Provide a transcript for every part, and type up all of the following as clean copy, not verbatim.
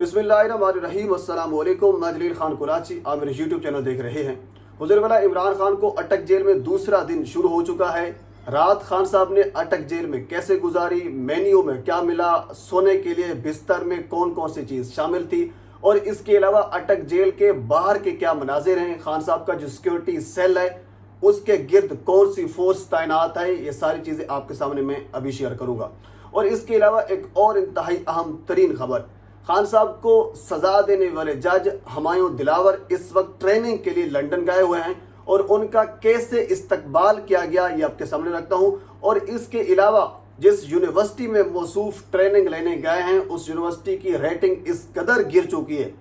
बिस्मिल्लाहिर्रहमानिर्रहीम। अस्सलाम वालेकुम। मैं जलील खान कुराची, आप मेरे यूट्यूब चैनल देख रहे हैं। हुज़ूरवाला इमरान खान को अटक जेल में दूसरा दिन शुरू हो चुका है। रात खान साहब ने अटक जेल में कैसे गुजारी, मेन्यू में क्या मिला, सोने के लिए बिस्तर में कौन कौन सी चीज़ शामिल थी और इसके अलावा अटक जेल के बाहर के क्या मनाजिर हैं, खान साहब का जो सिक्योरिटी सेल है उसके गिर्द कौन सी फोर्स तैनात है, ये सारी चीज़ें आपके सामने मैं अभी शेयर करूँगा। और इसके अलावा एक और इंतहाई अहम तरीन खबर, खान साहब को सजा देने वाले जज हुमायूं दिलावर इस वक्त ट्रेनिंग के लिए लंदन गए हुए हैं और उनका कैसे इस्तकबाल किया गया ये आपके सामने रखता हूं। और इसके अलावा जिस यूनिवर्सिटी में मौसूफ ट्रेनिंग लेने गए हैं उस यूनिवर्सिटी की रेटिंग इस कदर गिर चुकी है,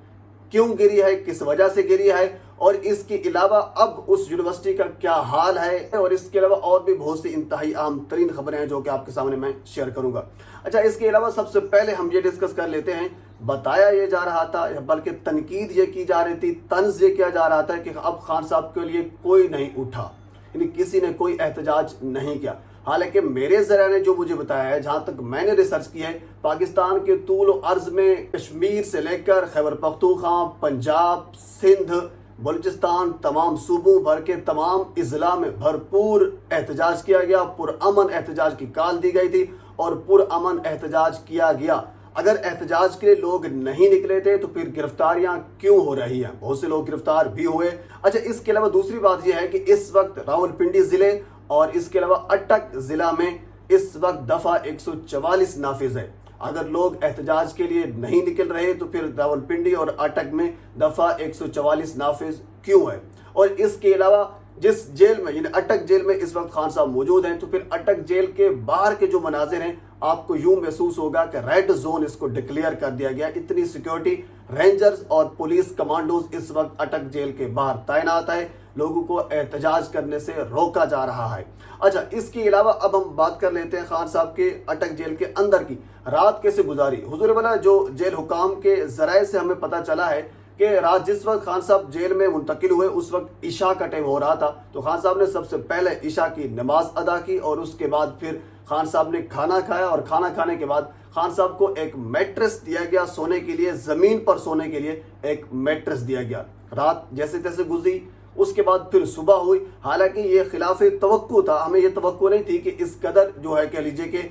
क्यों गिरी है, किस वजह से गिरी है, और इसके अलावा अब उस यूनिवर्सिटी का क्या हाल है, और इसके अलावा और भी बहुत सी इंतहाई अहम तरीन खबरें हैं जो कि आपके सामने मैं शेयर करूंगा। अच्छा, इसके अलावा सबसे पहले हम ये डिस्कस कर लेते हैं, बताया ये जा रहा था बल्कि तनकीद ये की जा रही थी, तंज ये किया जा रहा था कि अब खान साहब के लिए कोई नहीं उठा, यानी किसी ने कोई एहतजाज नहीं किया। हालांकि मेरे ज़रिए ने जो मुझे बताया है, जहां तक मैंने रिसर्च की है, पाकिस्तान के तूल अर्ज में कश्मीर से लेकर खैबर पख्तूनख्वा, पंजाब, सिंध, बलूचिस्तान, तमाम सूबों भर के तमाम इजला में भरपूर एहतजाज किया गया, पुरअमन एहतजाज की कॉल दी गई थी और पुरअमन एहतजाज किया गया। अगर एहतजाज के लिए लोग नहीं निकले थे तो फिर गिरफ्तारियां क्यों हो रही हैं, बहुत से लोग गिरफ्तार भी हुए। अच्छा, इसके अलावा दूसरी बात यह है कि इस वक्त रावलपिंडी जिले और इसके अलावा अटक जिला में इस वक्त दफा 144 नाफिज है। अगर लोग एहतजाज के लिए नहीं निकल रहे तो फिर रावलपिंडी और अटक में दफा 144 नाफिज क्यों है। और इसके अलावा जिस जेल में, यानी अटक जेल में इस वक्त खान साहब मौजूद हैं, तो फिर अटक जेल के बाहर के जो मनाजिर हैं आपको यूं महसूस होगा कि रेड जोन इसको डिक्लेयर कर दिया गया। इतनी सिक्योरिटी, रेंजर्स और पुलिस कमांडोज इस वक्त अटक जेल के बाहर तैनात है, लोगों को एहतजाज करने से रोका जा रहा है। अच्छा, इसके अलावा अब हम बात कर लेते हैं खान साहब के अटक जेल के अंदर की रात कैसे गुजारी। हुजूर वाला जो जेल हुकाम के जराये से हमें पता चला है कि रात जिस वक्त खान साहब जेल में मुंतकिल हुए उस वक्त इशा का टाइम हो रहा था, तो खान साहब ने सबसे पहले इशा की नमाज अदा की और उसके बाद फिर खान साहब ने खाना खाया और खाना खाने के बाद खान साहब को एक मैट्रेस दिया गया सोने के लिए, जमीन पर सोने के लिए एक मैट्रेस दिया गया। रात जैसे तैसे गुजरी, उसके बाद फिर सुबह हुई। हालांकि ये खिलाफे तवक्को था, हमें ये तवक्को नहीं थी कि इस कदर जो है कह लीजिए कि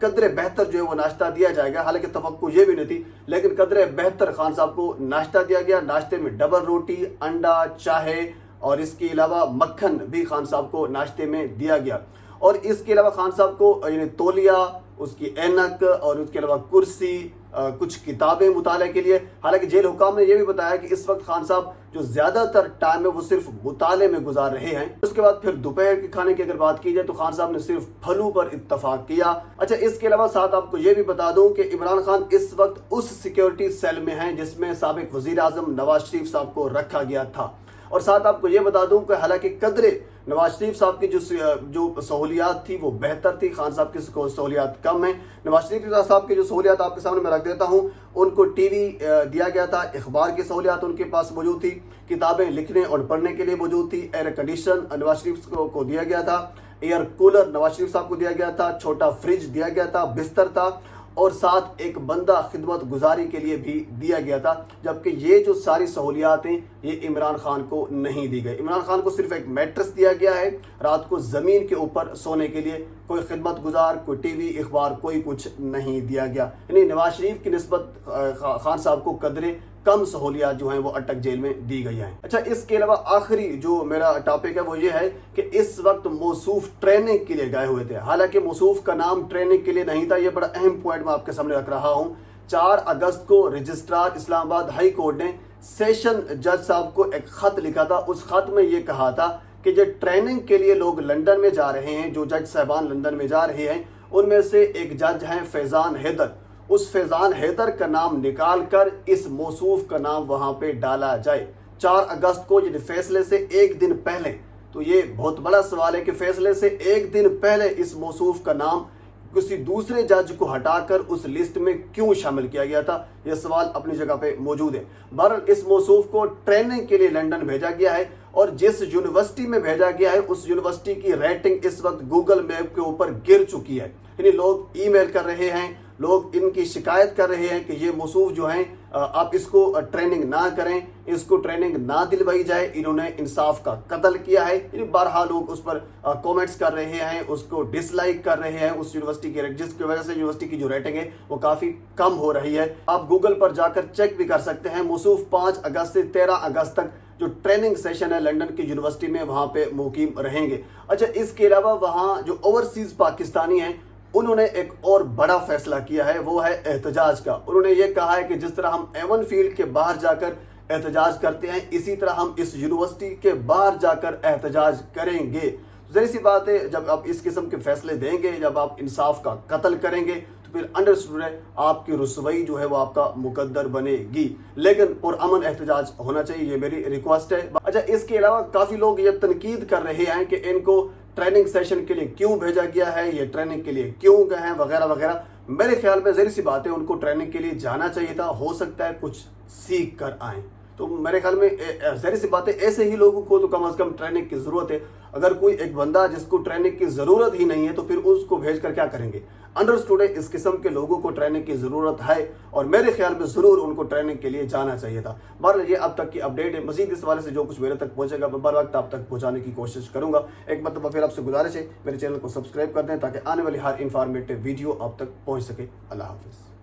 कदरे बेहतर जो है वो नाश्ता दिया जाएगा। हालांकि तवक्को ये भी नहीं थी, लेकिन कदरे बेहतर खान साहब को नाश्ता दिया गया। नाश्ते में डबल रोटी, अंडा, चाय और इसके अलावा मक्खन भी खान साहब को नाश्ते में दिया गया। और इसके अलावा खान साहब को यानी तौलिया, उसकी ऐनक और उसके अलावा कुर्सी, कुछ किताबें मुताले के लिए। हालांकि जेल हुकाम ने यह भी बताया कि इस वक्त खान साहब जो ज्यादातर टाइम है वो सिर्फ मुताले में गुजार रहे हैं। उसके बाद फिर दोपहर के खाने की अगर बात की जाए तो खान साहब ने सिर्फ फलू पर इत्तफाक किया। अच्छा, इसके अलावा साथ आपको ये भी बता दूं कि इमरान खान इस वक्त उस सिक्योरिटी सेल में हैं जिसमें साबिक वजीर आजम नवाज शरीफ साहब को रखा गया था। और साथ आपको ये बता दूं कि हालांकि कदरे नवाज शरीफ साहब की जो सहूलियात थी वो बेहतर थी, खान साहब की सहूलियात कम है। नवाज शरीफ साहब की जो सहूलियात आपके सामने मैं रख देता हूं, उनको टीवी दिया गया था, अखबार की सहूलियात उनके पास मौजूद थी, किताबें लिखने और पढ़ने के लिए मौजूद थी, एयर कंडीशन नवाज शरीफ को दिया गया था, एयर कूलर नवाज शरीफ साहब को दिया गया था, छोटा फ्रिज दिया गया था, बिस्तर था और साथ एक बंदा खिदमत गुजारी के लिए भी दिया गया था। जबकि ये जो सारी सहूलियात हैं ये इमरान खान को नहीं दी गई। इमरान खान को सिर्फ एक मैट्रेस दिया गया है रात को जमीन के ऊपर सोने के लिए, कोई खिदमत गुजार, कोई टीवी, अखबार, कोई कुछ नहीं दिया गया। यानी नवाज शरीफ की निस्बत खान साहब को कदरे कम सहूलियात जो हैं वो अटक जेल में दी गई हैं। अच्छा, इसके अलावा आखिरी जो मेरा टॉपिक है वो ये है कि इस वक्त मौसूफ ट्रेनिंग के लिए गए हुए थे। हालांकि मौसूफ का नाम ट्रेनिंग के लिए नहीं था, ये बड़ा अहम पॉइंट मैं आपके सामने रख रहा हूँ। 4 अगस्त को रजिस्ट्रार इस्लामाबाद हाई कोर्ट ने सेशन जज साहब को एक खत लिखा था। उस खत में ये कहा था कि जो ट्रेनिंग के लिए लोग लंदन में जा रहे हैं, जो जज साहबान लंदन में जा रहे हैं, उनमें से एक जज हैं फैजान हैदर, उस फैजान हैदर का नाम निकाल कर इस मौसूफ का नाम वहां पे डाला जाए। 4 अगस्त को ये फैसले से एक दिन पहले, तो ये बहुत बड़ा सवाल है कि फैसले से एक दिन पहले इस मौसूफ का नाम किसी दूसरे जज को हटाकर उस लिस्ट में क्यों शामिल किया गया था, यह सवाल अपनी जगह पे मौजूद है। बहरहाल इस मौसूफ को ट्रेनिंग के लिए लंदन भेजा गया है और जिस यूनिवर्सिटी में भेजा गया है उस यूनिवर्सिटी की रेटिंग इस वक्त गूगल मैप के ऊपर गिर चुकी है। यानी लोग ईमेल कर रहे हैं, लोग इनकी शिकायत कर रहे हैं कि ये मौसूफ जो हैं आप इसको ट्रेनिंग ना करें, इसको ट्रेनिंग ना दिलवाई जाए। इन्होंने इंसाफ का कत्ल किया है। बारहा लोग उस पर कमेंट्स कर रहे हैं, उसको डिसलाइक कर रहे हैं उस यूनिवर्सिटी के, जिसकी वजह से यूनिवर्सिटी की जो रेटिंग है वो काफ़ी कम हो रही है। आप गूगल पर जाकर चेक भी कर सकते हैं। मौसूफ 5 अगस्त से 13 अगस्त तक जो ट्रेनिंग सेशन है लंदन की यूनिवर्सिटी में, वहाँ पे मुकीम रहेंगे। अच्छा, इसके अलावा वहाँ जो ओवरसीज़ पाकिस्तानी हैं उन्होंने एक और बड़ा फैसला किया है, वो है एहतजाज का। उन्होंने ये कहा है कि जिस तरह हम एवन फील्ड के बाहर जाकर एहतजाज करते हैं, इसी तरह हम इस यूनिवर्सिटी के बाहर जाकर एहतजाज करेंगे। ज़ाहिर सी बात है, जब आप इस किस्म के फैसले देंगे, जब आप इंसाफ का कत्ल करेंगे, तो फिर अंडरस्टूड है आपकी रुसवाई जो है वो आपका मुकद्दर बनेगी। लेकिन पुरअमन एहतजाज होना चाहिए, ये मेरी रिक्वेस्ट है। अच्छा, इसके अलावा काफ़ी लोग ये तनकीद कर रहे हैं कि इनको ट्रेनिंग सेशन के लिए क्यों भेजा गया है, ये ट्रेनिंग के लिए क्यों गए हैं, वगैरह वगैरह। मेरे ख्याल में ज़ाहिर सी बात है उनको ट्रेनिंग के लिए जाना चाहिए था, हो सकता है कुछ सीख कर आएँ। तो मेरे ख्याल में ज़ाहिर सी बात है ऐसे ही लोगों को तो कम से कम ट्रेनिंग की ज़रूरत है। अगर कोई एक बंदा जिसको ट्रेनिंग की ज़रूरत ही नहीं है तो फिर उसको भेज कर क्या करेंगे। अंडरस्टूड है, इस किस्म के लोगों को ट्रेनिंग की ज़रूरत है और मेरे ख्याल में ज़रूर उनको ट्रेनिंग के लिए जाना चाहिए था। बहरहाल ये अब तक की अपडेट है। मज़ीद इस वाले से जो कुछ मेरे तक पहुँचेगा मैं बर वक्त आप तक पहुँचाने की कोशिश करूँगा। एक मतलब फिर आपसे गुजारिश है मेरे चैनल को सब्सक्राइब कर दें ताकि आने वाली हर इंफॉर्मेटिव वीडियो आप तक पहुँच सके। अल्लाह हाफिज़।